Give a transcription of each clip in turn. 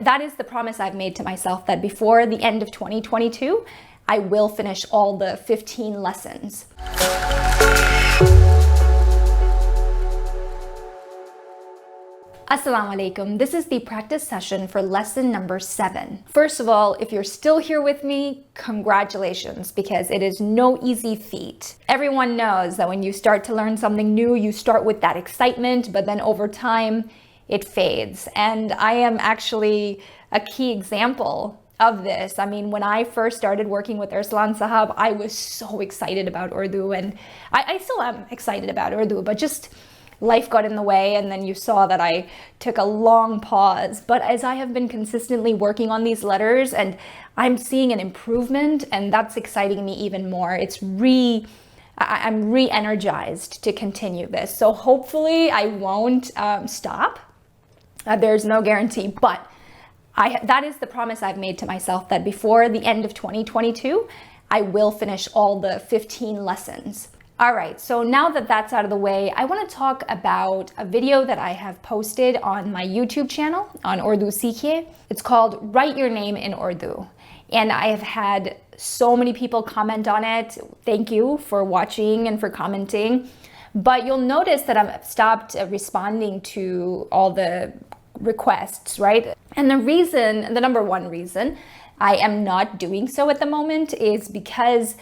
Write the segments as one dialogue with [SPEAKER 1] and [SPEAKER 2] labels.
[SPEAKER 1] That is the promise I've made to myself, that before the end of 2022, I will finish all the 15 lessons. Assalamu alaikum. This is the practice session for lesson number 7. First of all, if you're still here with me, congratulations, because it is no easy feat. Everyone knows that when you start to learn something new, you start with that excitement, but then over time, it fades. And I am actually a key example of this. I mean, when I first started working with Arslan Sahab, I was so excited about Urdu, and I still am excited about Urdu, but just life got in the way, and then you saw that I took a long pause. But as I have been consistently working on these letters, and I'm seeing an improvement, and that's exciting me even more. I'm re-energized to continue this. So hopefully I won't stop. There's no guarantee, but that is the promise I've made to myself, that before the end of 2022, I will finish all the 15 lessons. All right, so now that that's out of the way, I want to talk about a video that I have posted on my YouTube channel, on Urdu Seekhiye. It's called Write Your Name in Urdu. And I have had so many people comment on it. Thank you for watching and for commenting. But you'll notice that I've stopped responding to all the requests, right? And the number one reason I am not doing so at the moment is because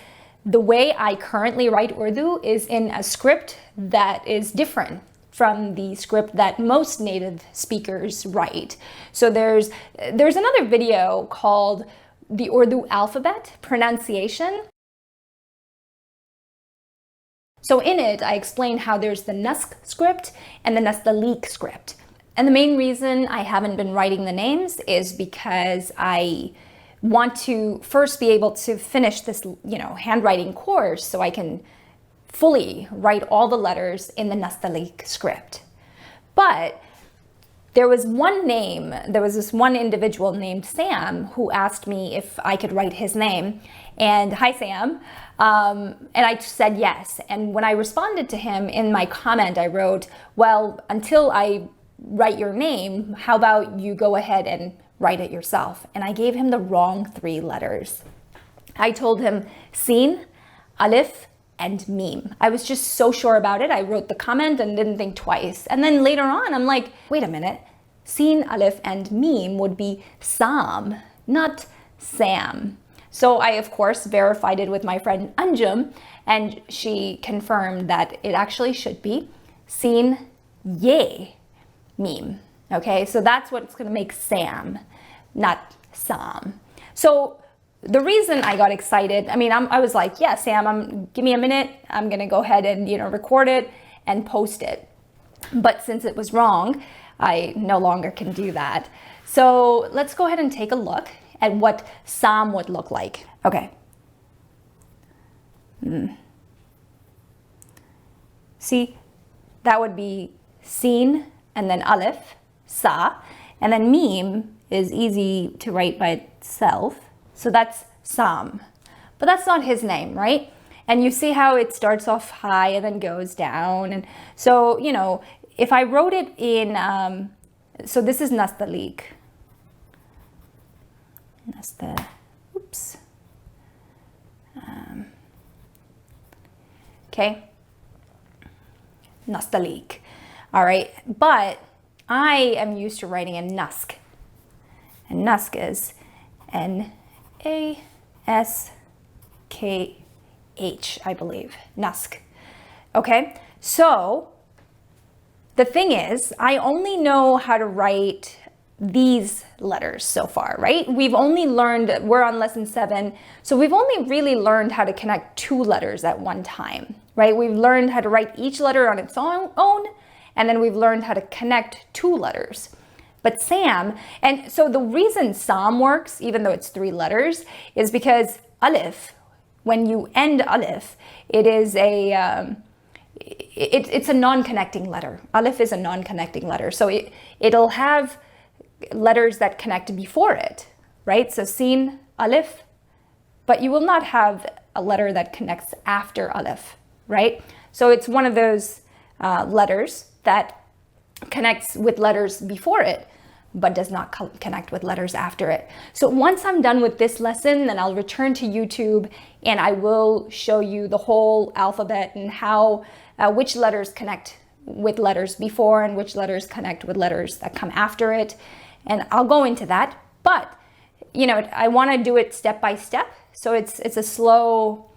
[SPEAKER 1] the way I currently write Urdu is in a script that is different from the script that most native speakers write. So there's another video called the Urdu alphabet pronunciation. So in it, I explain how there's the Naskh script and the Nastaliq script. And the main reason I haven't been writing the names is because I want to first be able to finish this, handwriting course so I can fully write all the letters in the Nastaliq script. But there was this one individual named Sam who asked me if I could write his name. And hi, Sam. And I said yes. And when I responded to him in my comment, I wrote, well, until I write your name, how about you go ahead and write it yourself? And I gave him the wrong 3 letters. I told him Sin, Alif, and Mim. I was just so sure about it. I wrote the comment and didn't think twice. And then later on, I'm like, wait a minute. Sin, Alif, and Mim would be Sam, not Sam. So I, of course, verified it with my friend Anjum, and she confirmed that it actually should be Sin, Ye, Mim. Okay, so that's what's going to make Sam, not Sam. So the reason I got excited, I was like, yeah, Sam, give me a minute. I'm going to go ahead and, record it and post it. But since it was wrong, I no longer can do that. So let's go ahead and take a look at what Sam would look like. Okay. See, that would be Sin and then Alif, Sa, and then Mim is easy to write by itself. So that's Sam. But that's not his name, right? And you see how it starts off high and then goes down. And so, if I wrote it in, so this is Nastaliq. Okay. Nastaliq. All right. But I am used to writing in Naskh. And Naskh is N-A-S-K-H, I believe. Naskh. Okay? So the thing is, I only know how to write these letters so far, right? We're on lesson 7, so we've only really learned how to connect 2 letters at one time, right? We've learned how to write each letter on its own, and then we've learned how to connect 2 letters. But Sam, and so the reason Sam works, even though it's 3 letters, is because Alif, when you end Alif, it's a non-connecting letter. Alif is a non-connecting letter. So it'll have letters that connect before it, right? So Sin, Alif, but you will not have a letter that connects after Alif, right? So it's one of those letters that connects with letters before it. but does not connect with letters after it. So once I'm done with this lesson, then I'll return to YouTube and I will show you the whole alphabet and how, which letters connect with letters before and which letters connect with letters that come after it. And I'll go into that, but you know, I want to do it step by step. So it's a slow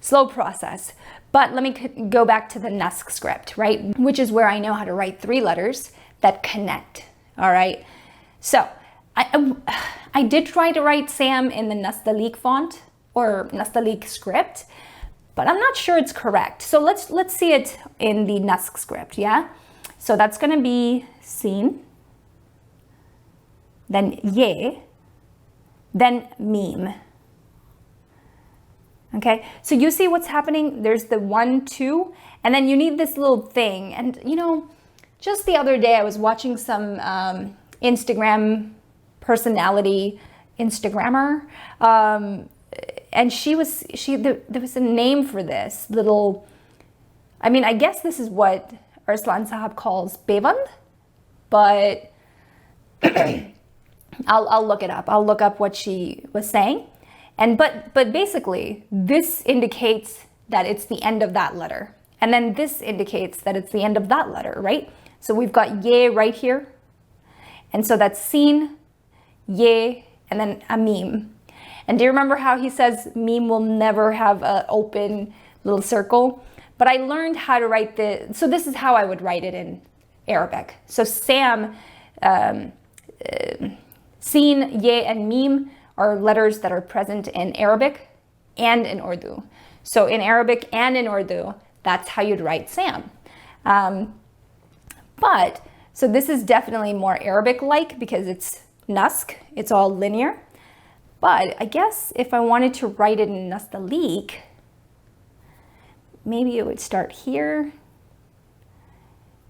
[SPEAKER 1] process. But let me go back to the Nusk script, right? Which is where I know how to write 3 letters that connect, all right? So I did try to write Sam in the Nastaliq font or Nastaliq script, but I'm not sure it's correct. So let's see it in the Nusk script, yeah? So that's gonna be Sin, then Ye, then Mim. Okay, so you see what's happening? There's the 1, 2, and then you need this little thing. And you know, just the other day I was watching some Instagram personality, Instagrammer, and there was a name for this little, I mean, I guess this is what Arslan Sahab calls Bevand, but I'll look it up. I'll look up what she was saying. And but basically, this indicates that it's the end of that letter. And then this indicates that it's the end of that letter, right? So we've got Ye right here. And so that's Sin, Ye, and then a Mim. And do you remember how he says Mim will never have an open little circle? But I learned how to write so this is how I would write it in Arabic. So Sam, Sin, Ye, and Mim are letters that are present in Arabic and in Urdu. So in Arabic and in Urdu, that's how you'd write Sam. So this is definitely more Arabic-like because it's Nusk, it's all linear. But I guess if I wanted to write it in Nastaliq, maybe it would start here.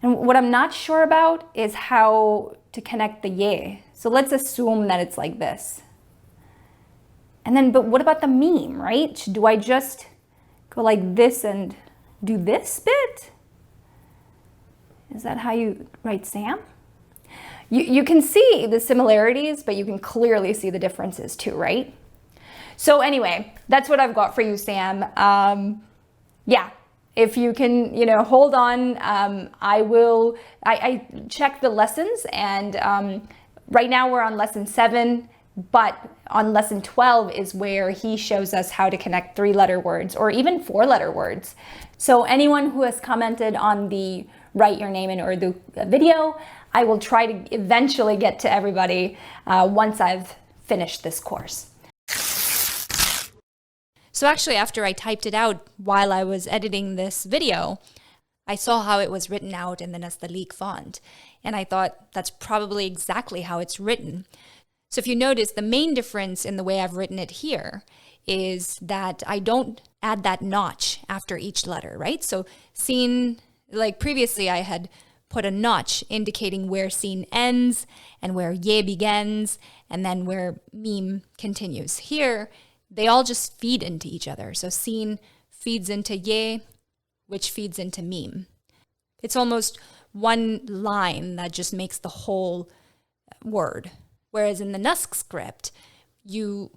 [SPEAKER 1] And what I'm not sure about is how to connect the Ye. So let's assume that it's like this. And then, but what about the Mim, right? Do I just go like this and do this bit? Is that how you write Sam? You can see the similarities, but you can clearly see the differences too, right? So anyway, that's what I've got for you, Sam. Yeah, if you can, you know, hold on, I checked the lessons and right now we're on lesson 7. But on lesson 12 is where he shows us how to connect 3-letter words or even 4-letter words. So anyone who has commented on the Write Your Name in Urdu video, I will try to eventually get to everybody once I've finished this course. So actually, after I typed it out while I was editing this video, I saw how it was written out in the Nastaliq font. And I thought that's probably exactly how it's written. So if you notice, the main difference in the way I've written it here is that I don't add that notch after each letter, right? So Sin, like previously I had put a notch indicating where Sin ends and where Ye begins and then where Mim continues. Here, they all just feed into each other. So Sin feeds into Ye, which feeds into Mim. It's almost one line that just makes the whole word. Whereas in the Nusk script, you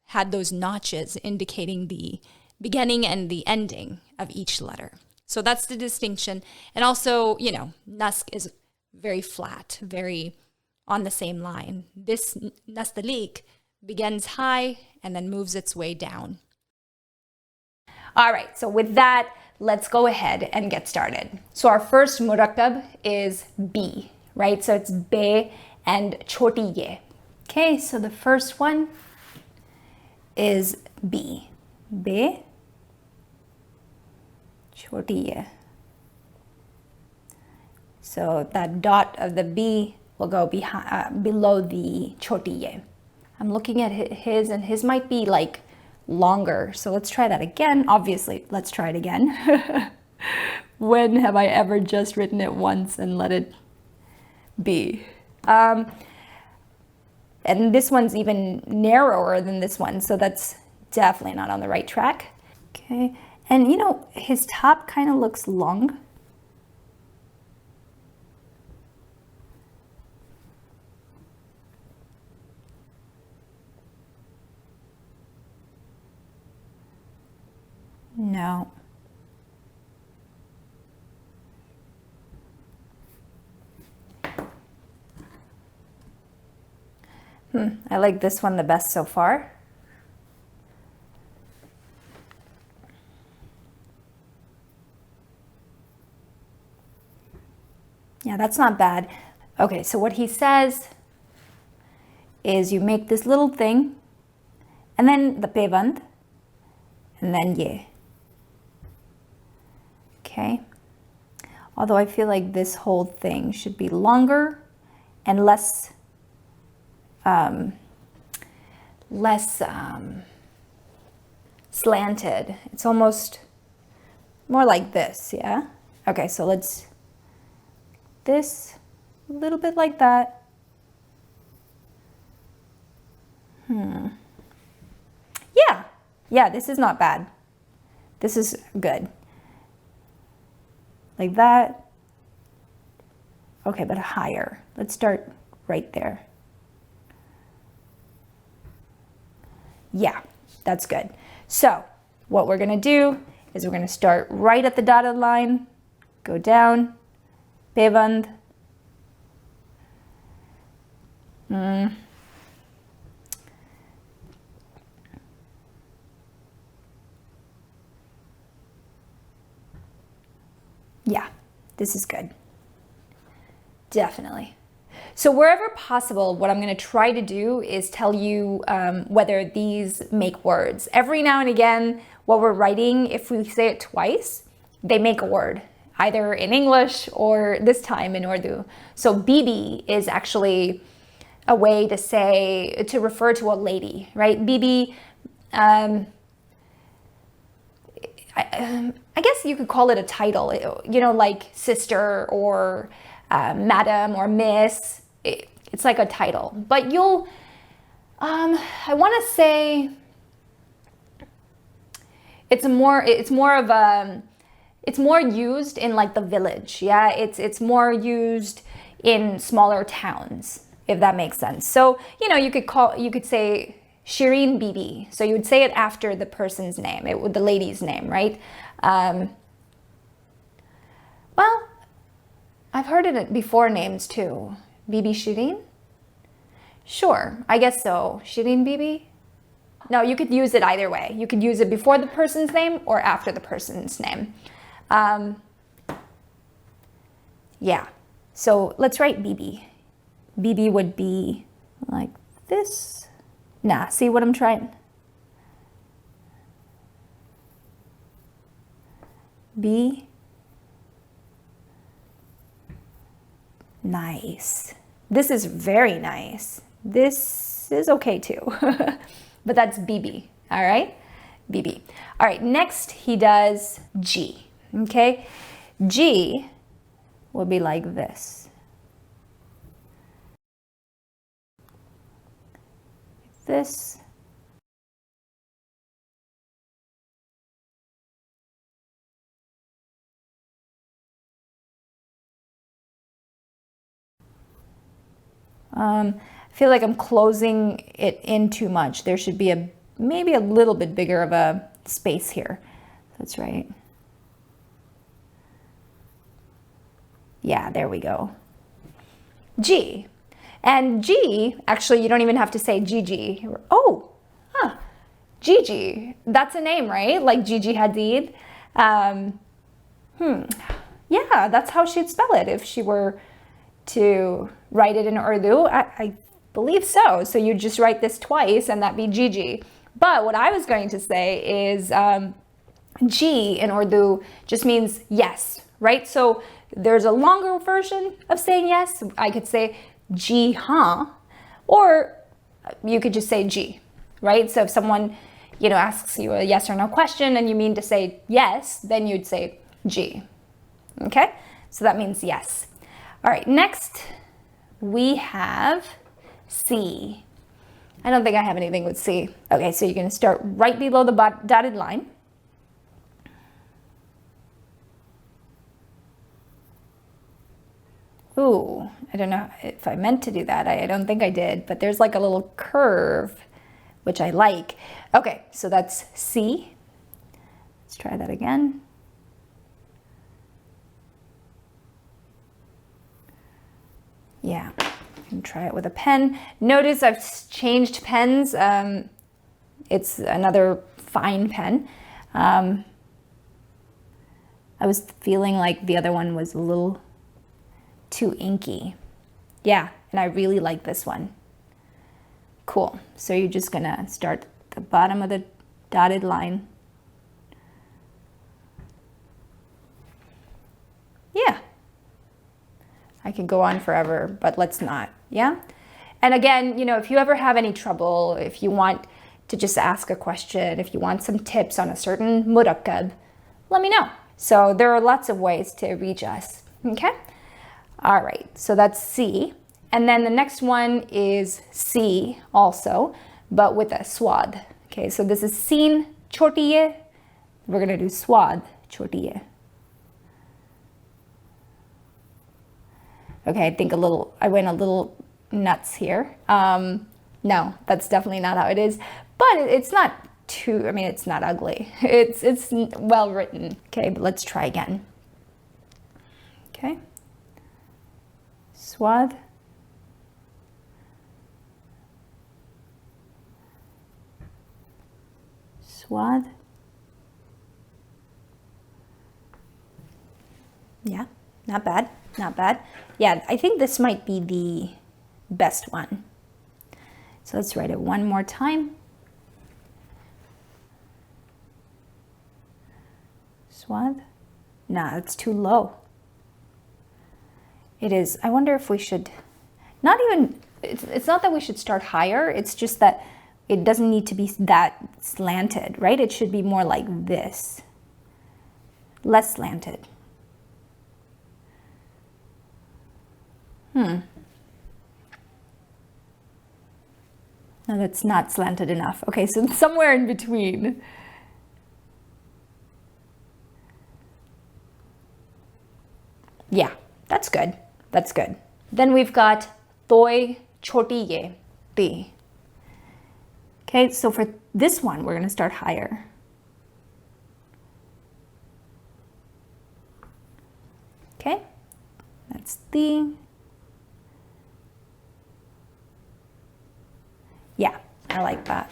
[SPEAKER 1] had those notches indicating the beginning and the ending of each letter. So that's the distinction. And also, you know, Nusk is very flat, very on the same line. This Nastaliq begins high and then moves its way down. All right, so with that, let's go ahead and get started. So our first murakab is B, right? So it's Be and choṭī Ye. Okay, so the first one is B. Be, choṭī Ye. So that dot of the B will go below the choṭī Ye. I'm looking at his, and his might be like longer. So let's try that again. Obviously, let's try it again. When have I ever just written it once and let it be? And this one's even narrower than this one, so that's definitely not on the right track. Okay, and you know, his top kind of looks long. I like this one the best so far. Yeah, that's not bad. Okay, so what he says is you make this little thing, and then the pevand, and then ye. Okay. Although I feel like this whole thing should be longer and less slanted. It's almost more like this, yeah? Okay, so let's this a little bit like that. Yeah, this is not bad. This is good. Like that. Okay, but higher. Let's start right there. Yeah, that's good. So what we're gonna do is we're gonna start right at the dotted line, go down, pevand. Yeah, this is good. Definitely. So wherever possible, what I'm going to try to do is tell you whether these make words. Every now and again, what we're writing, if we say it twice, they make a word, either in English or this time in Urdu. So bibi is actually a way to say, to refer to a lady, right? Bibi, I guess you could call it a title, you know, like sister or madam or miss. It's like a title, but you'll, I want to say it's more used in like the village. Yeah. It's more used in smaller towns, if that makes sense. So, you know, you could say Shireen Bibi. So you would say it after the person's name, the lady's name, right? Well, I've heard it before names too. Bibi Shireen? Sure, I guess so. Shireen Bibi? No, you could use it either way. You could use it before the person's name or after the person's name. Yeah, so let's write Bibi. Bibi would be like this. Nah, see what I'm trying? B. Nice. This is very nice. This is okay too. But that's Bibi, all right? Bibi. All right, next he does G, okay? G will be like this. This. I feel like I'm closing it in too much. There should be maybe a little bit bigger of a space here. That's right. Yeah, there we go. G. And G, actually, you don't even have to say Gigi. Oh, huh. Gigi. That's a name, right? Like Gigi Hadid. Yeah, that's how she'd spell it if she were to write it in Urdu. I believe so. So you just write this twice and that'd be Gigi. But what I was going to say is G in Urdu just means yes, right? So there's a longer version of saying yes. I could say Ji haan, or you could just say G, right? So if someone, you know, asks you a yes or no question and you mean to say yes, then you'd say G. Okay? So that means yes. All right, next we have C. I don't think I have anything with C. Okay, so you're going to start right below the dotted line. Ooh, I don't know if I meant to do that. I don't think I did, but there's like a little curve, which I like. Okay, so that's C. Let's try that again. Yeah, And try it with a pen. Notice I've changed pens. It's another fine pen. I was feeling like the other one was a little too inky. Yeah, and I really like this one. Cool. So you're just gonna start at the bottom of the dotted line. Yeah. I could go on forever, but let's not, yeah? And again, you know, if you ever have any trouble, if you want to just ask a question, if you want some tips on a certain murakkab, let me know. So there are lots of ways to reach us, okay? All right, so that's C. And then the next one is C also, but with a swad. Okay, so this is sin, choṭī. We're gonna do swad, choṭī. Okay, I think I went a little nuts here. No, that's definitely not how it is, but it's not too, I mean, it's not ugly. It's well written. Okay, but let's try again. Okay. Swad. Swad. Yeah, not bad. Not bad. Yeah, I think this might be the best one. So let's write it one more time. Swad. Nah, it's too low. It is. I wonder if we should, not even, it's not that we should start higher. It's just that it doesn't need to be that slanted, right? It should be more like this. Less slanted. No, that's not slanted enough. Okay, so it's somewhere in between. Yeah, that's good. That's good. Then we've got toy choṭī ye. Okay, so for this one, we're going to start higher. Okay, that's the. Yeah, I like that.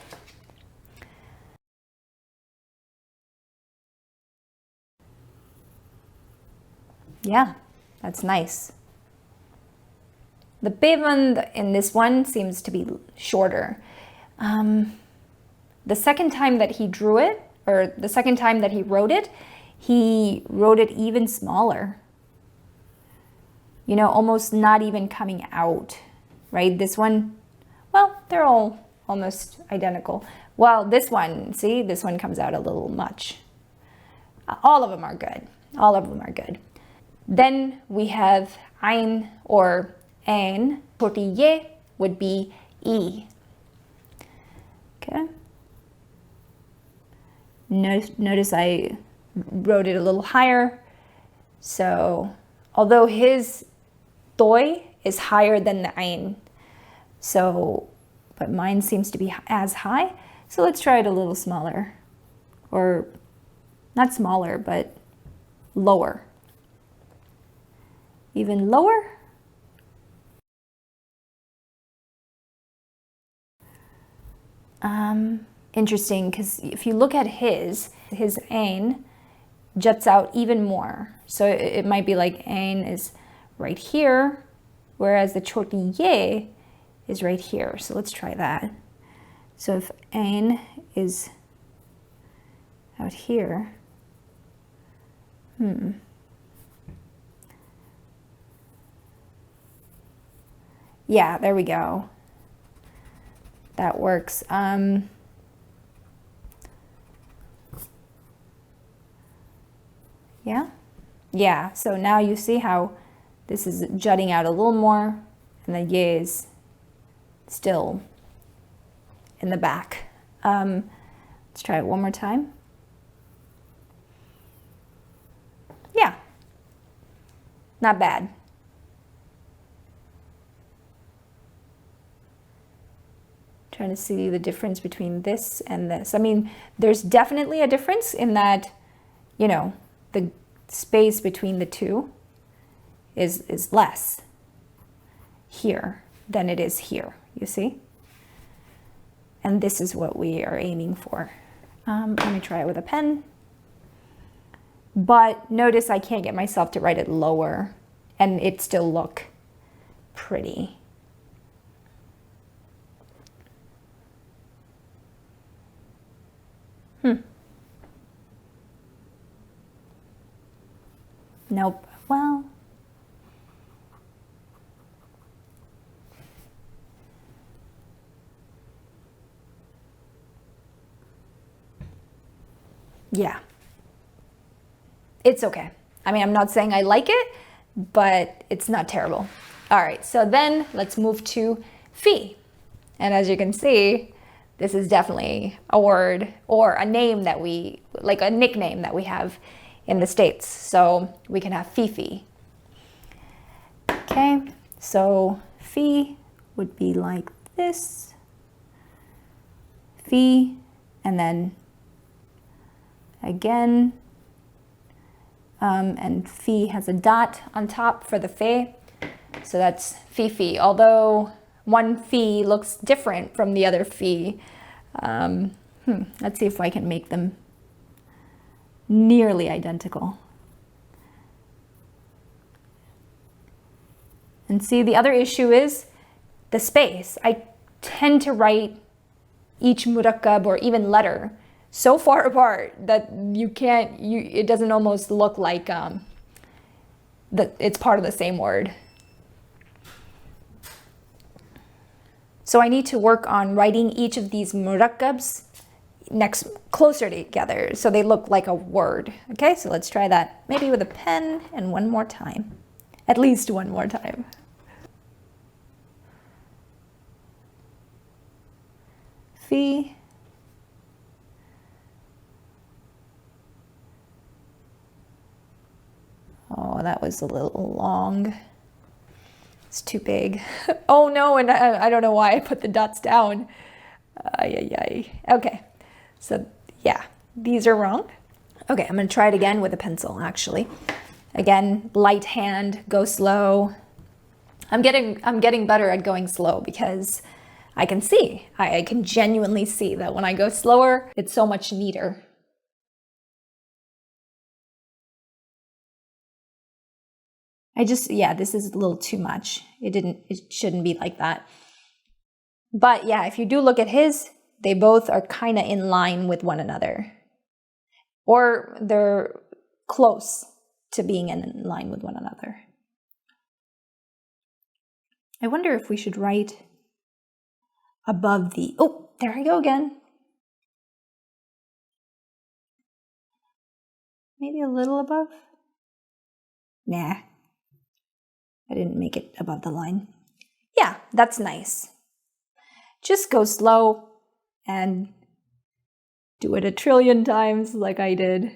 [SPEAKER 1] Yeah, that's nice. The bevand in this one seems to be shorter. The second time that he drew it, or the second time that he wrote it even smaller. You know, almost not even coming out, right? This one, well, they're all almost identical. Well, this one, see, this one comes out a little much. All of them are good. All of them are good. Then we have ain or ain. choṭī ye would be E. Okay. Notice I wrote it a little higher. So although his toy is higher than the ain, so, but mine seems to be as high. So let's try it a little smaller, or not smaller, but lower. Even lower. Interesting, because if you look at his ain juts out even more. So it might be like ain is right here, whereas the choṭī ye is right here. So let's try that. So if ain is out here, yeah, there we go. That works. Yeah, so now you see how this is jutting out a little more, and the ye is still in the back. Let's try it one more time. Yeah, not bad. Trying to see the difference between this and this. I mean, there's definitely a difference in that, you know, the space between the two is less here than it is here, you see? And this is what we are aiming for. Let me try it with a pen. But notice I can't get myself to write it lower and it still look pretty. Nope. Well, yeah. It's okay. I mean, I'm not saying I like it, but it's not terrible. All right, so then let's move to fee. And as you can see, this is definitely a word or a name that we, like a nickname that we have in the States. So we can have Fifi. Okay, so fee would be like this. Fee, and then again, and fee has a dot on top for the fe. So that's Fifi, although one fee looks different from the other fee. Let's see if I can make them nearly identical. And see, the other issue is the space. I tend to write each murakkab or even letter so far apart that it doesn't almost look like that it's part of the same word. So I need to work on writing each of these murakkabs closer together so they look like a word. Okay, so let's try that. Maybe with a pen and one more time. At least one more time. Fee. Oh, that was a little long. It's too big. Oh no, and I don't know why I put the dots down. Okay, so yeah, these are wrong. Okay, I'm gonna try it again with a pencil, actually. Again, light hand, go slow. I'm getting better at going slow because I can see, I can genuinely see that when I go slower, it's so much neater. Yeah, this is a little too much. It shouldn't be like that. But yeah, if you do look at his, they both are kind of in line with one another. Or they're close to being in line with one another. I wonder if we should write above the, oh, there I go again. Maybe a little above? Nah. I didn't make it above the line. Yeah, that's nice. Just go slow and do it a trillion times like I did.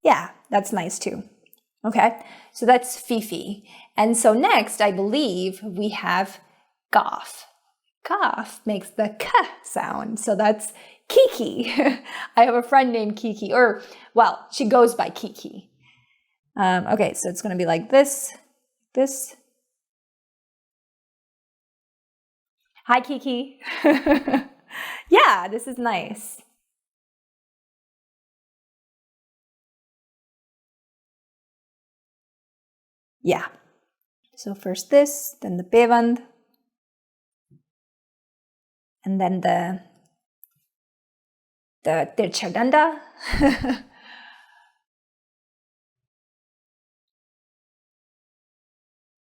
[SPEAKER 1] Yeah, that's nice too. Okay, so that's Fifi. And so next, I believe we have Goff. Goff makes the K sound, so that's Kiki. I have a friend named Kiki, or, well, she goes by Kiki. Okay, so it's going to be like this. Hi, Kiki. Yeah, this is nice. Yeah. So first this, then the bevand, and then the tirchaganda.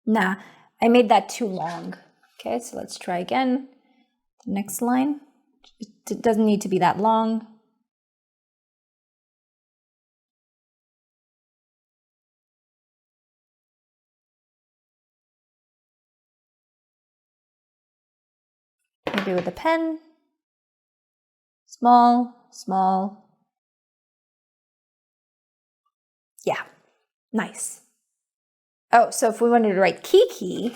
[SPEAKER 1] Nah, I made that too long. Okay, so let's try again. The next line. It doesn't need to be that long. Maybe with a pen. Small. Yeah, nice. Oh, so if we wanted to write Kiki,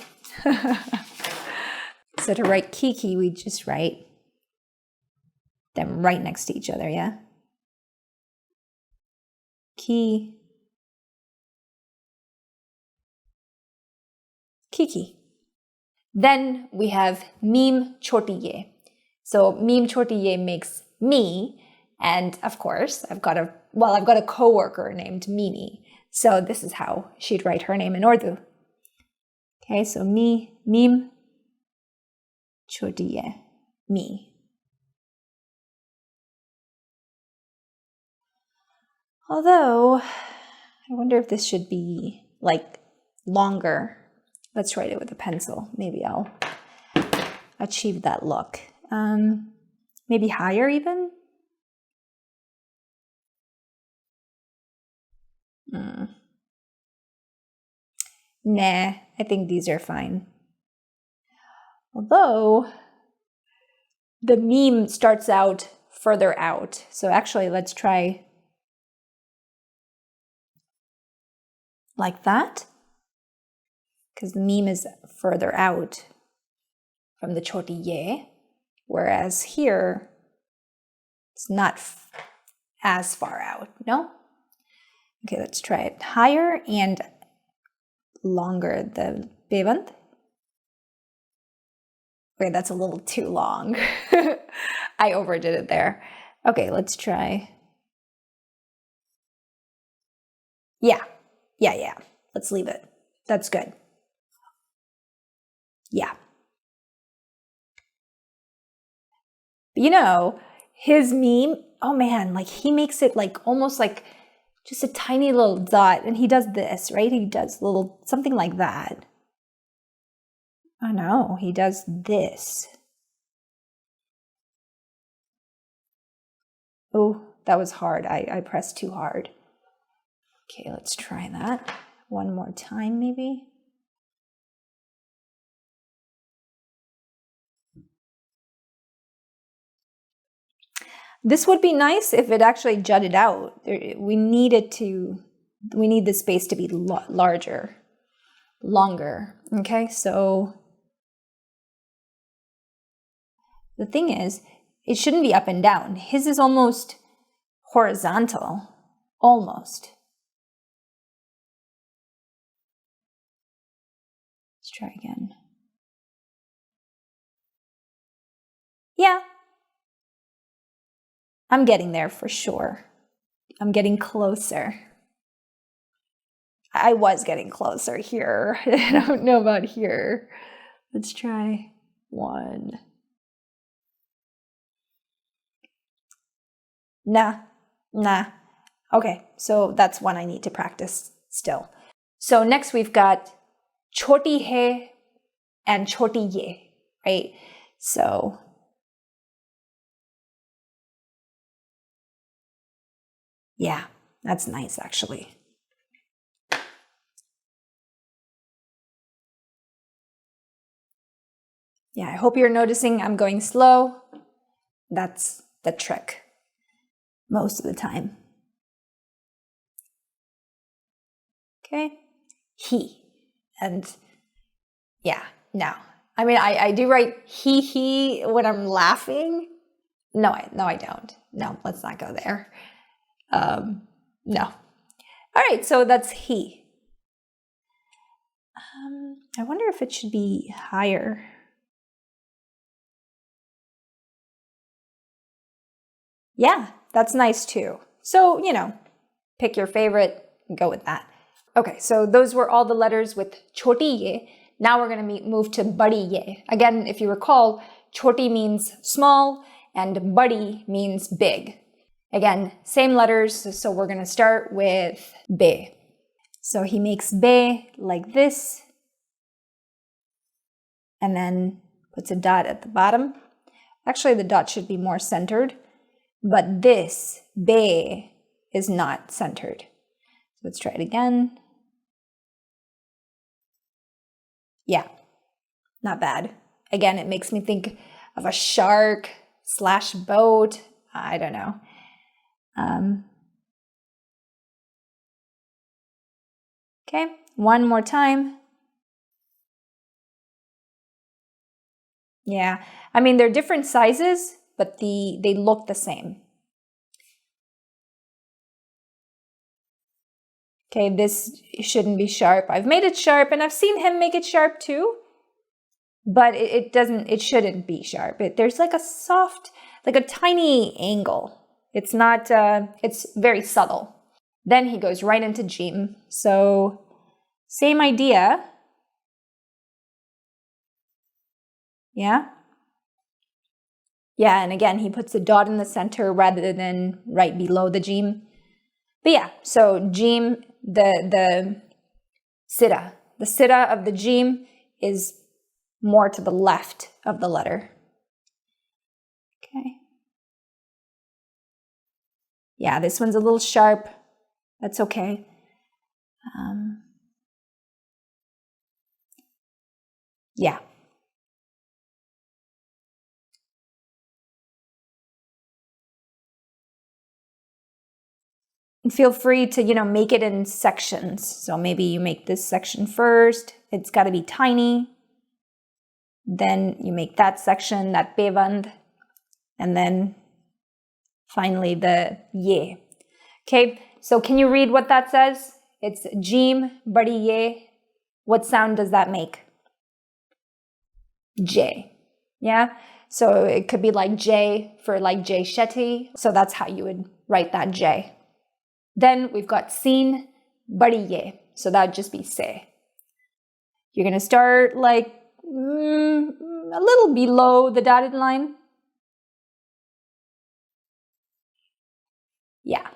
[SPEAKER 1] so to write Kiki, we just write them right next to each other, yeah? Ki. Kiki. Then we have mim choṭī ye. So mim choṭī ye makes me, and of course, I've got a coworker named Mimi. So this is how she'd write her name in Urdu. Okay, so mim choṭī ye, me. Although, I wonder if this should be like longer. Let's write it with a pencil. Maybe I'll achieve that look. Maybe higher even? Nah, I think these are fine. Although, the meme starts out further out. So actually, let's try like that. Because the meme is further out from the choṭī ye, whereas here, it's not as far out, no? Okay, let's try it higher and longer, the bevand. Okay, that's a little too long. I overdid it there. Okay, let's try. Yeah. Let's leave it. That's good. Yeah. You know, his meme, oh man, like he makes it like almost like just a tiny little dot, and he does this, right? He does little something like that. Oh no, he does this. Oh, that was hard. I pressed too hard. Okay, let's try that one more time maybe. This would be nice if it actually jutted out. We need the space to be larger, longer. Okay, so the thing is, it shouldn't be up and down. His is almost horizontal, almost. Let's try again. Yeah. I'm getting there for sure. I'm getting closer. I was getting closer here. I don't know about here. Let's try one. Nah. Okay, so that's one I need to practice still. So next we've got choṭī hai and choṭī ye, right? So yeah, that's nice actually. Yeah, I hope you're noticing I'm going slow. That's the trick most of the time. Okay, he. And yeah, no. I mean, I do write he when I'm laughing. No, I don't. No, let's not go there. No. All right, so that's he. I wonder if it should be higher. Yeah, that's nice too. So, pick your favorite and go with that. Okay, so those were all the letters with choṭī ye. Now we're going to move to baṛī ye. Again, if you recall, choṭī means small and baṛī means big. Again, same letters, so we're going to start with be. So he makes be like this, and then puts a dot at the bottom. Actually, the dot should be more centered, but this be is not centered. Let's try it again. Yeah, not bad. Again, it makes me think of a shark / boat. I don't know. Okay, one more time. Yeah, I mean, they're different sizes, but they look the same. Okay, this shouldn't be sharp. I've made it sharp and I've seen him make it sharp too, but it shouldn't be sharp. There's like a soft, like a tiny angle. It's not, it's very subtle. Then he goes right into jim. So same idea. Yeah. Yeah, and again, he puts a dot in the center rather than right below the jim. But yeah, so jim, the sira of the jim is more to the left of the letter. Okay. Yeah, this one's a little sharp. That's okay. Yeah. And feel free to, make it in sections. So maybe you make this section first. It's got to be tiny. Then you make that section, that bevand. And then finally the ye. Okay, so can you read what that says? It's jim, baṛī ye. What sound does that make? J. Yeah? So it could be like J for like J choṭī. So that's how you would write that J. Then we've got sin, baṛī ye. So that would just be se. You're going to start like a little below the dotted line. Yeah,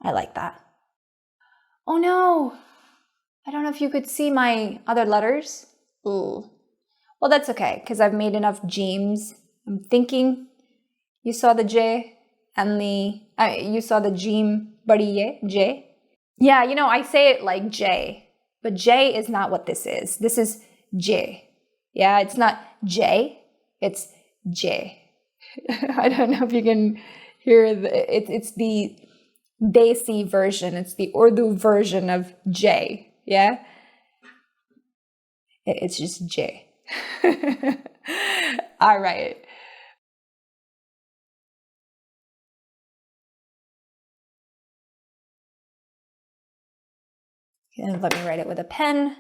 [SPEAKER 1] I like that. Oh no, I don't know if you could see my other letters. Ooh. Well, that's okay, because I've made enough jims. I'm thinking you saw the J and you saw the jim, baṛī ye, J. Yeah, I say it like J, but J is not what this is. This is J. Yeah, it's not J, it's J. I don't know if you can hear it's the Desi version. It's the Urdu version of J. Yeah, it's just J. All right. And let me write it with a pen.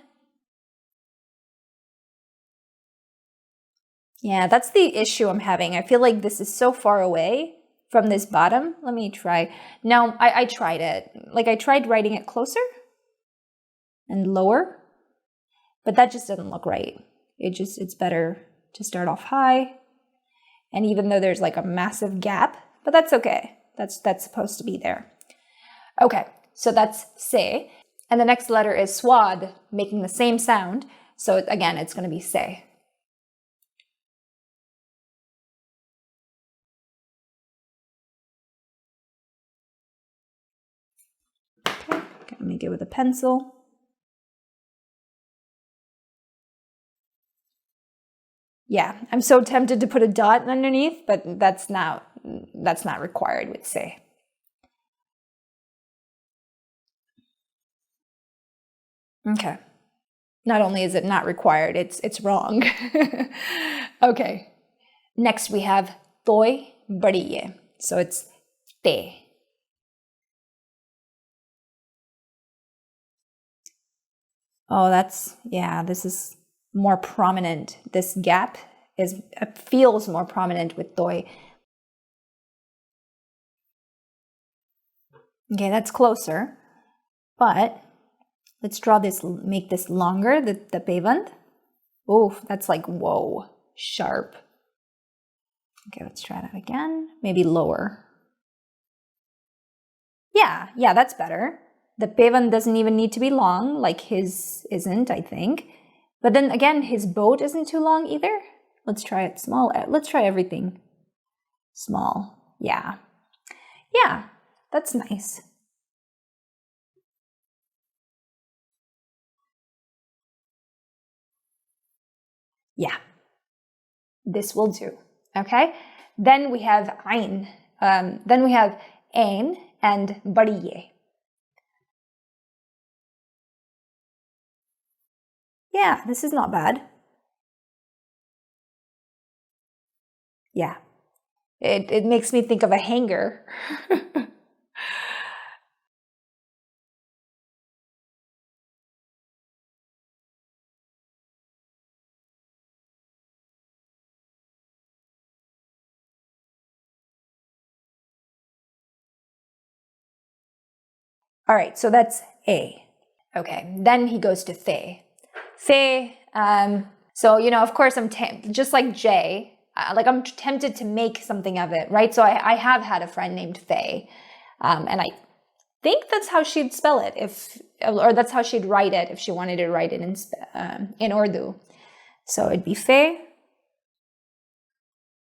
[SPEAKER 1] Yeah, that's the issue I'm having. I feel like this is so far away from this bottom. Let me try. Now, I tried it. Like, I tried writing it closer and lower, but that just doesn't look right. It's better to start off high. And even though there's like a massive gap, but that's okay. That's supposed to be there. Okay, so that's se. And the next letter is swad, making the same sound. So again, it's going to be se. Okay, gonna make it with a pencil. Yeah, I'm so tempted to put a dot underneath, but that's not required with se. Okay. Not only is it not required, it's wrong. Okay. Next we have toy, baṛī ye. So it's te. Oh, this is more prominent. This gap feels more prominent with toy. Okay, that's closer. But let's make this longer, the bevand. Oh, that's like, whoa, sharp. Okay, let's try that again. Maybe lower. Yeah, that's better. The bevand doesn't even need to be long, like his isn't, I think. But then again, his boat isn't too long either. Let's try it small. Let's try everything small. Yeah, that's nice. Yeah, this will do. Okay, then we have ayn. Then we have ain and baṛī ye. Yeah, this is not bad. Yeah, it makes me think of a hanger. All right, so that's A. Okay, then he goes to Fe. Fe, so, you know, of course, I'm just like J, like I'm tempted to make something of it, right? So I have had a friend named Fe, and I think that's how she'd spell it, or that's how she'd write it if she wanted to write it in Urdu. So it'd be Fe,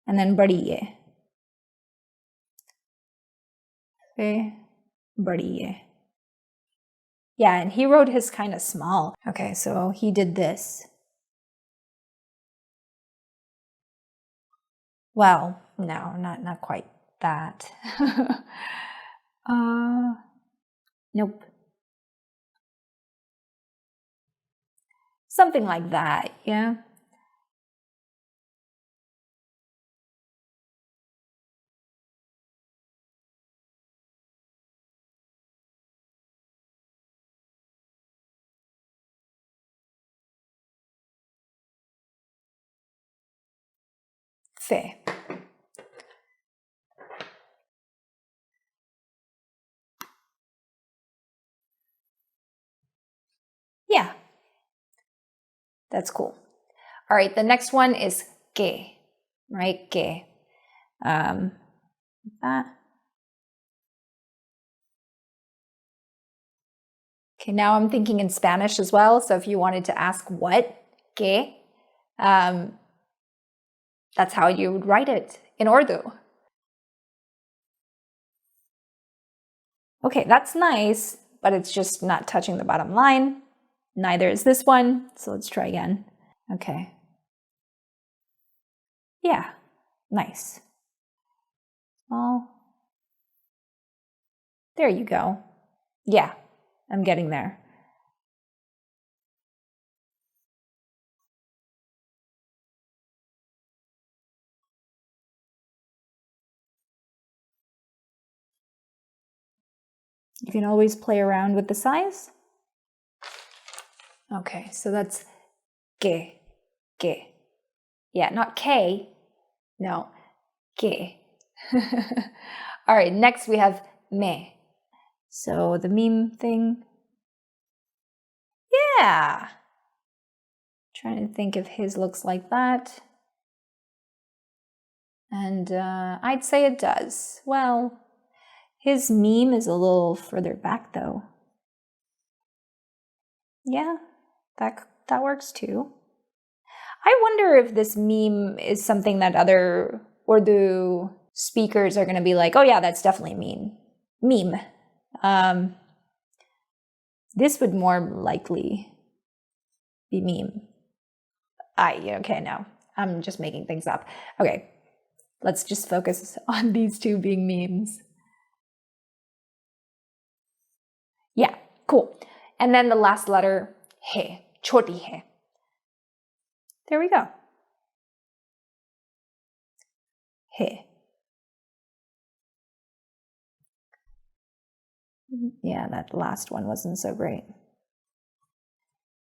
[SPEAKER 1] and then baṛī. Fe, baṛī. Yeah, and he wrote his kind of small. Okay, so he did this. Well, no, not quite that. Nope. Something like that, yeah. Fe. Yeah, that's cool. All right, the next one is que, right? Que. That. Okay, now I'm thinking in Spanish as well. So if you wanted to ask what, que, that's how you would write it in Urdu. Okay, that's nice, but it's just not touching the bottom line. Neither is this one, so let's try again. Okay. Yeah, nice. Well, there you go. Yeah, I'm getting there. You can always play around with the size. Okay, so that's que, que. Yeah, not K, no, que. All right, next we have me. So the meme thing. Yeah. Trying to think if his looks like that. And I'd say it does. Well, his meme is a little further back though. Yeah, that works too. I wonder if this meme is something that other Urdu speakers are going to be like, oh yeah, that's definitely meme. This would more likely be meme. Okay, no, I'm just making things up. Okay, let's just focus on these two being memes. Yeah, cool. And then the last letter, he, choṭī hai. There we go. He. Yeah, that last one wasn't so great.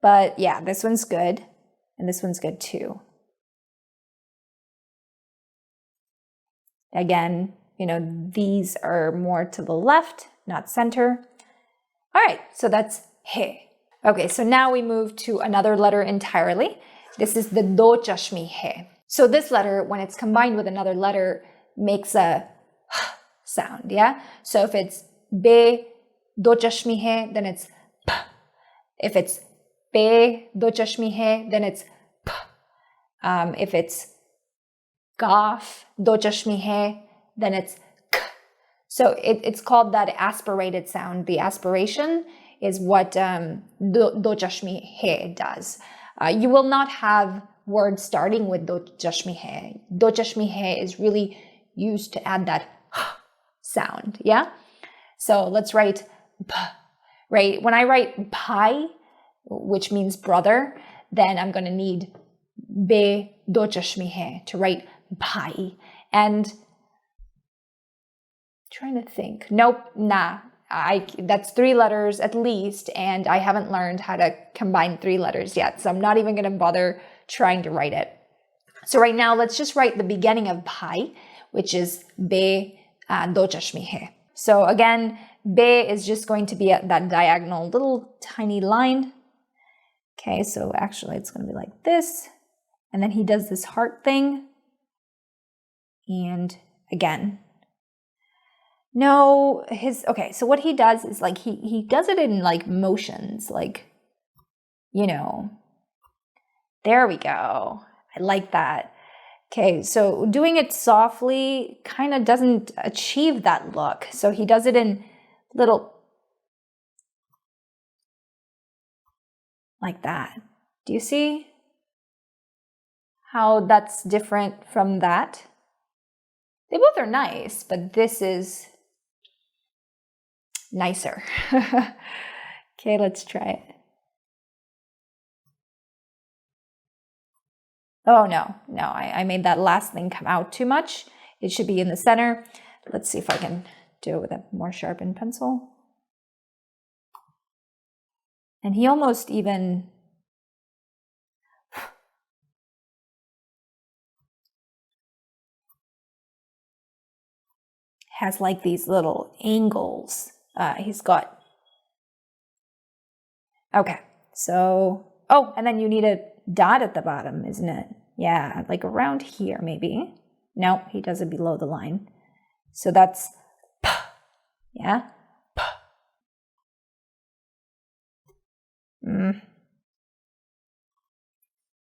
[SPEAKER 1] But yeah, this one's good, and this one's good too. Again, you know, these are more to the left, not center. All right, so that's he. Okay, so now we move to another letter entirely. This is the do čašmī he. So this letter, when it's combined with another letter, makes a sound, yeah? So if it's be do čašmī he, then it's p. If it's be do čašmī he, then it's p. If it's gaf do čašmī he, then it's k. So it's called that aspirated sound. The aspiration is what do čašmī he does. You will not have words starting with do čašmī he. Do čašmī he is really used to add that sound, yeah? So let's write p, right? When I write bhai, which means brother, then I'm going to need be do čašmī he to write bhai. And trying to think. Nope, nah. That's 3 letters at least, and I haven't learned how to combine 3 letters yet, so I'm not even going to bother trying to write it. So right now, let's just write the beginning of bhai, which is be do čašmī he. So again, be is just going to be at that diagonal little tiny line. Okay, so actually it's going to be like this. And then he does this heart thing. And again. No, okay, so what he does is like, he does it in like motions, like, you know, there we go. I like that. Okay, so doing it softly kind of doesn't achieve that look. So he does it in little, like that. Do you see how that's different from that? They both are nice, but this is nicer. Okay, let's try it. Oh, no, I made that last thing come out too much. It should be in the center. Let's see if I can do it with a more sharpened pencil. And he almost even has like these little angles. He's got, okay, so, oh, and then you need a dot at the bottom, isn't it? Yeah, like around here maybe. No, he does it below the line. So that's p, yeah? P.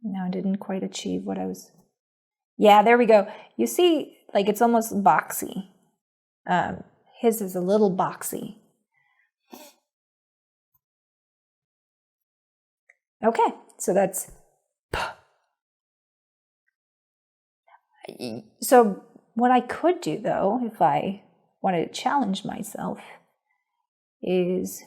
[SPEAKER 1] No, I didn't quite achieve what I was, yeah, there we go. You see, like it's almost boxy. His is a little boxy. Okay, so that's p. So what I could do though, if I wanted to challenge myself, is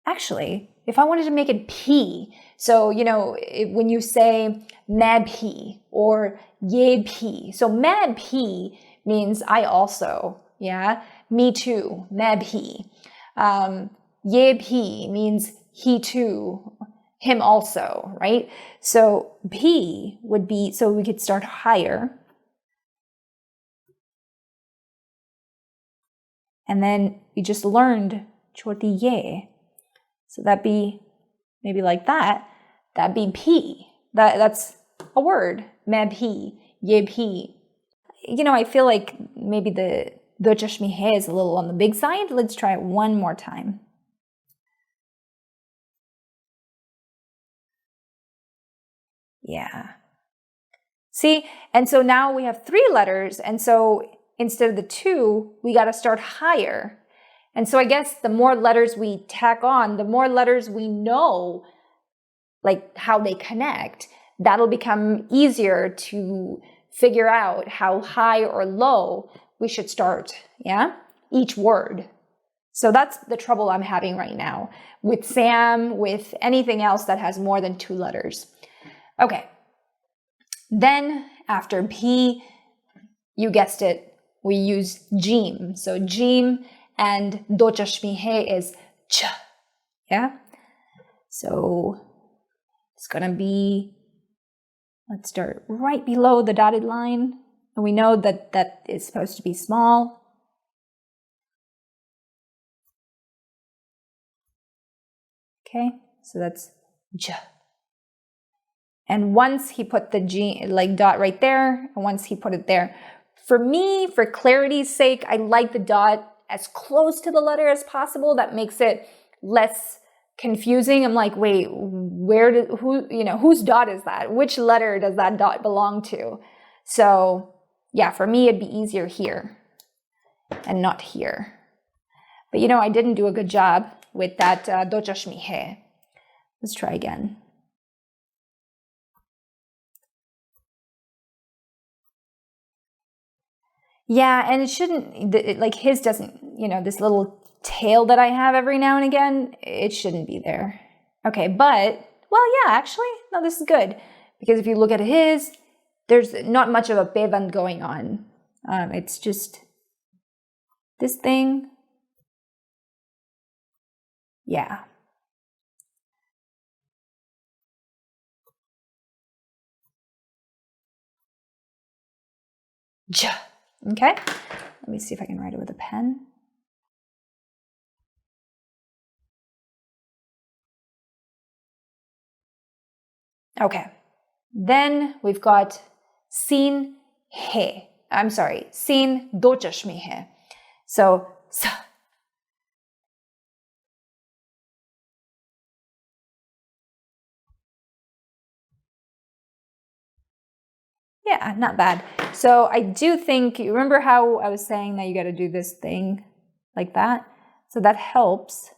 [SPEAKER 1] actually, if I wanted to make it p, so, you know, when you say मैं भी or ये भी, so मैं भी means I also, yeah, me too, मैं भी. ये भी means he too, him also, right? So भी would be, so we could start higher. And then we just learned choṭī ye. So that'd be maybe like that. That'd be P. That's a word. मैं भी, ये भी. You know, I feel like maybe the čašmī is a little on the big side. Let's try it one more time. Yeah. See? And so now we have 3 letters. And so instead of the 2, we got to start higher. And so I guess the more letters we tack on, the more letters we know, like how they connect, that'll become easier to figure out how high or low we should start, yeah? Each word. So that's the trouble I'm having right now with Sam, with anything else that has more than 2 letters. Okay. Then after P, you guessed it, we use jim. So jim and do čašmī is ch, yeah? So it's going to be, let's start right below the dotted line. And we know that that is supposed to be small. Okay, so that's j. And once he put the G, like dot right there, and once he put it there, for me, for clarity's sake, I like the dot as close to the letter as possible. That makes it less confusing. I'm like, wait, whose dot is that? Which letter does that dot belong to? So yeah, for me, it'd be easier here and not here. But you know, I didn't do a good job with that do čašmī. Let's try again. Yeah, and it shouldn't, like his doesn't, you know, this little tail that I have every now and again, it shouldn't be there. Okay, but, well, yeah, actually, no, this is good. Because if you look at his, there's not much of a bevand going on. It's just this thing. Yeah. J. Okay, let me see if I can write it with a pen. Okay. Then we've got sin hai. I'm sorry, sin do čašmī hai. So, yeah, not bad. So I do think, you remember how I was saying that you got to do this thing like that? So that helps.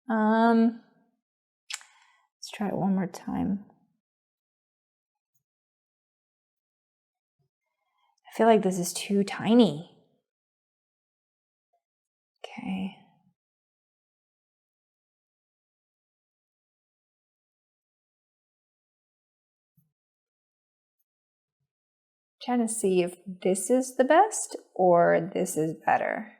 [SPEAKER 1] Let's try it one more time. I feel like this is too tiny. Okay. Trying to see if this is the best or this is better.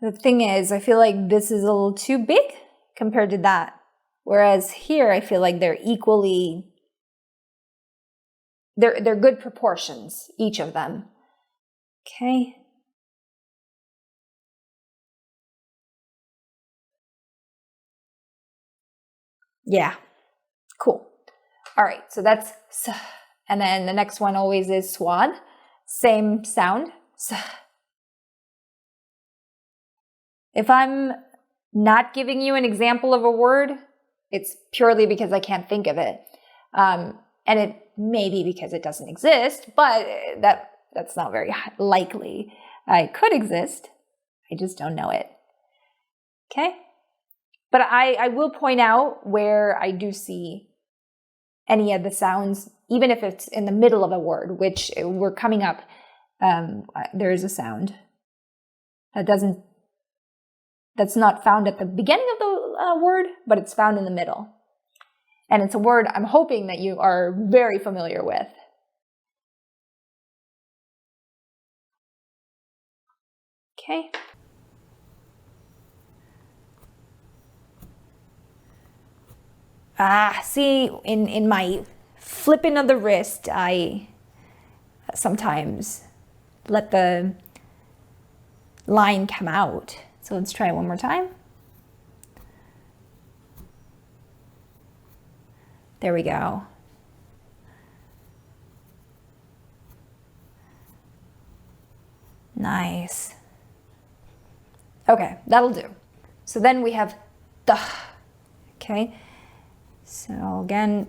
[SPEAKER 1] The thing is, I feel like this is a little too big compared to that. Whereas here, I feel like they're equally, they're good proportions, each of them. Okay. Yeah, cool. All right, so that's s, and then the next one always is swad. Same sound. S. If I'm not giving you an example of a word, it's purely because I can't think of it. And it may be because it doesn't exist, but that's not very likely. It could exist. I just don't know it. Okay? But I will point out where I do see any of the sounds, even if it's in the middle of a word, which we're coming up, there is a sound that's not found at the beginning of the word, but it's found in the middle. And it's a word I'm hoping that you are very familiar with. Okay. See, in my flipping of the wrist, I sometimes let the line come out. So let's try it one more time. There we go. Nice. Okay, that'll do. So then we have the. Okay. So again,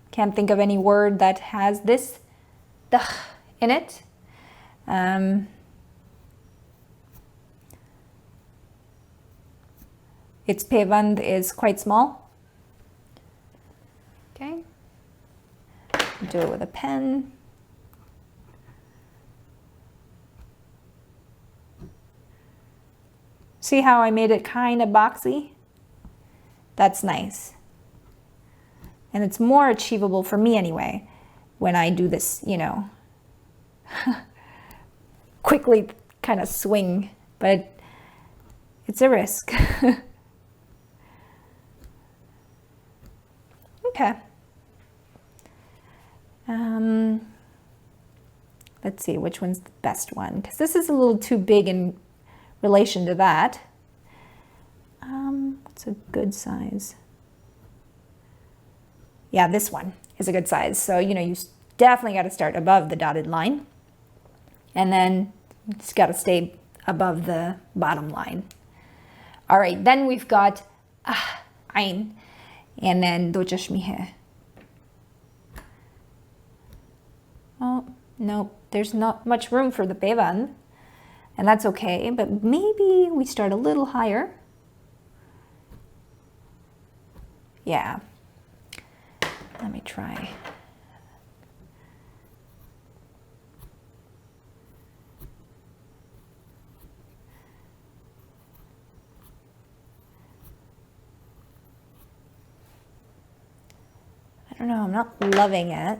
[SPEAKER 1] can't think of any word that has this the in it. Its pevand is quite small. Okay. Do it with a pen. See how I made it kind of boxy? That's nice. And it's more achievable for me anyway, when I do this, quickly kind of swing, but it's a risk. Okay. Let's see which one's the best one, because this is a little too big in relation to that. What's a good size? Yeah, this one is a good size. So, you definitely got to start above the dotted line. And then you just got to stay above the bottom line. All right, then we've got ayn, and then do čašmī hai. Oh, no, there's not much room for the pevand, and that's okay, but maybe we start a little higher. Yeah. Let me try. I don't know, I'm not loving it.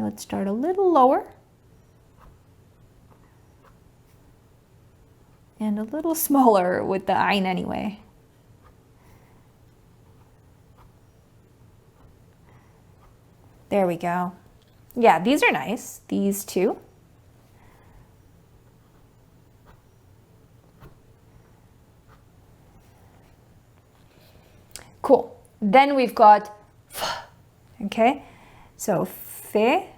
[SPEAKER 1] let's start a little lower. And a little smaller with the ayn anyway. There we go. Yeah, these are nice, these two. Cool. Then we've got f, okay? So fe.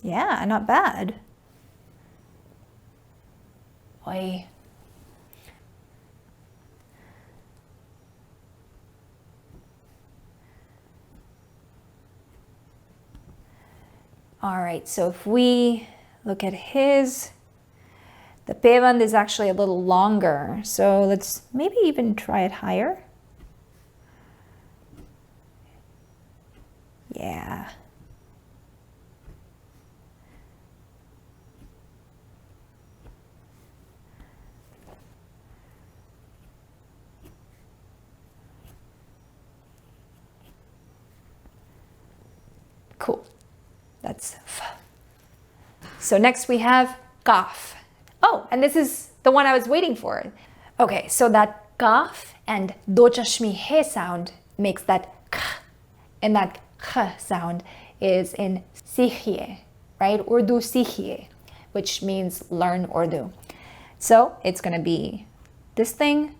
[SPEAKER 1] Yeah, not bad. Oi. All right, so if we look at his, the peband is actually a little longer. So let's maybe even try it higher. Yeah. Cool. That's f. So next we have kaf. Oh, and this is the one I was waiting for. Okay, so that kaf and do čašmī he sound makes that k, and that k sound is in सीखिए, right? Urdu सीखिए, which means learn Urdu. So it's going to be this thing,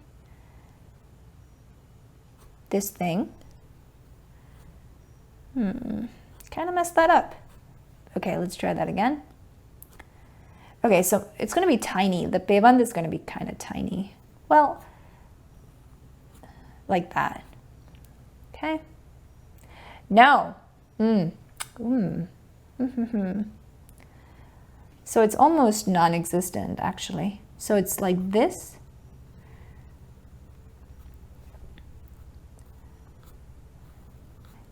[SPEAKER 1] kind of messed that up. Okay, let's try that again. Okay, so it's going to be tiny. The peband is going to be kind of tiny. Well, like that. Okay. No. So it's almost non-existent, actually. So it's like this.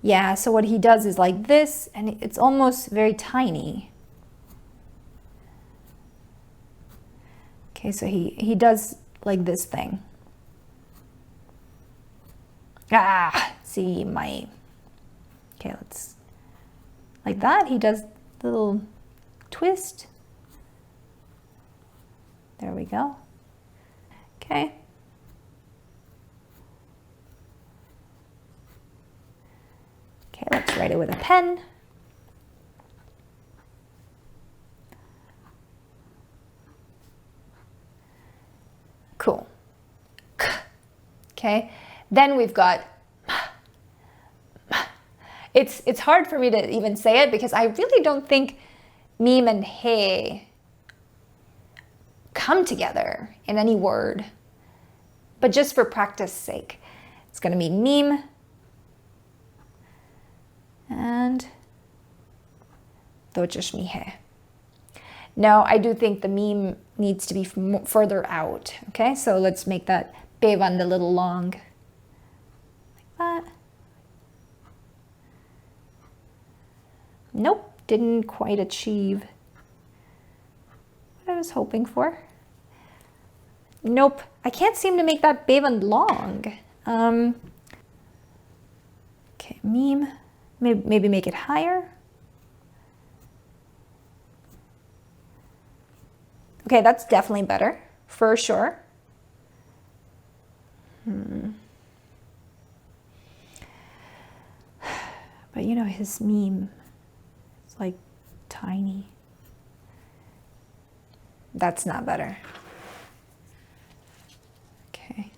[SPEAKER 1] Yeah, so what he does is like this, and it's almost very tiny. Okay, so he does like this thing. See my, okay, let's, like that. He does the little twist. There we go. Okay. Okay, let's write it with a pen. Cool. Okay, then we've got, it's hard for me to even say it because I really don't think mim and he come together in any word. But just for practice sake, it's going to be mim and do čašmī he. Now, I do think the mim needs to be further out. Okay, so let's make that peband a little long. Like that. Nope, didn't quite achieve what I was hoping for. Nope, I can't seem to make that peband long. Okay, mim. Maybe make it higher. Okay, that's definitely better, for sure. But you know, his mim is like tiny. That's not better. Okay.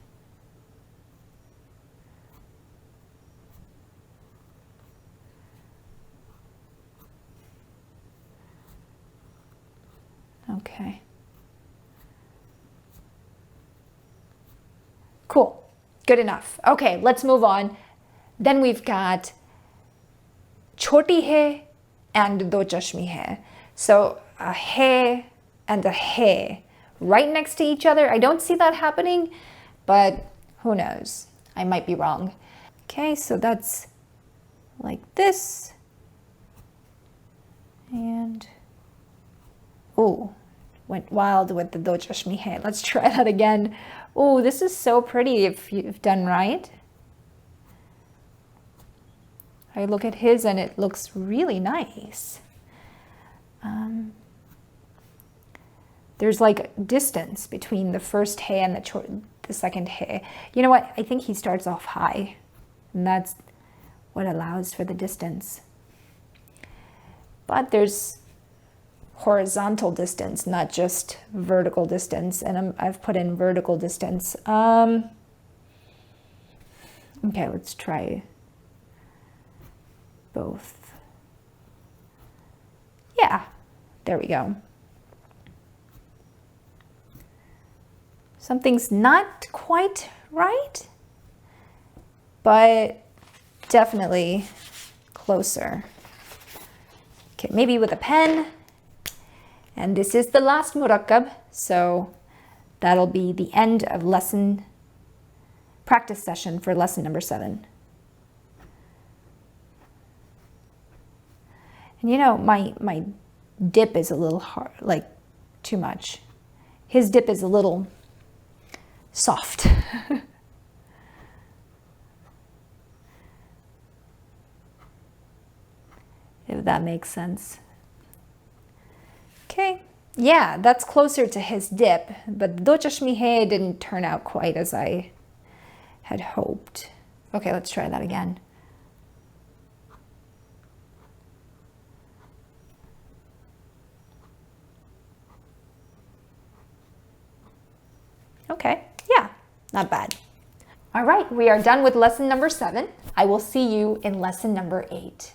[SPEAKER 1] Okay. Cool. Good enough. Okay, let's move on. Then we've got choṭī hai and do čašmī hai. So a hai and a he right next to each other. I don't see that happening, but who knows? I might be wrong. Okay, so that's like this. And, oh, went wild with the do čašmī hai. Let's try that again. Oh, this is so pretty if you've done right. I look at his and it looks really nice. There's like distance between the first he and the second he. You know what? I think he starts off high, and that's what allows for the distance. But there's horizontal distance, not just vertical distance, and I've put in vertical distance. Okay, let's try both. Yeah, there we go. Something's not quite right, but definitely closer. Okay, maybe with a pen. And this is the last murakkab, so that'll be the end of lesson practice session for lesson number 7. And you know, my dip is a little hard, like too much. His dip is a little soft. If that makes sense. Okay, yeah, that's closer to his dip, but do čašmī didn't turn out quite as I had hoped. Okay, let's try that again. Okay, yeah, not bad. All right, we are done with lesson number 7. I will see you in lesson number 8.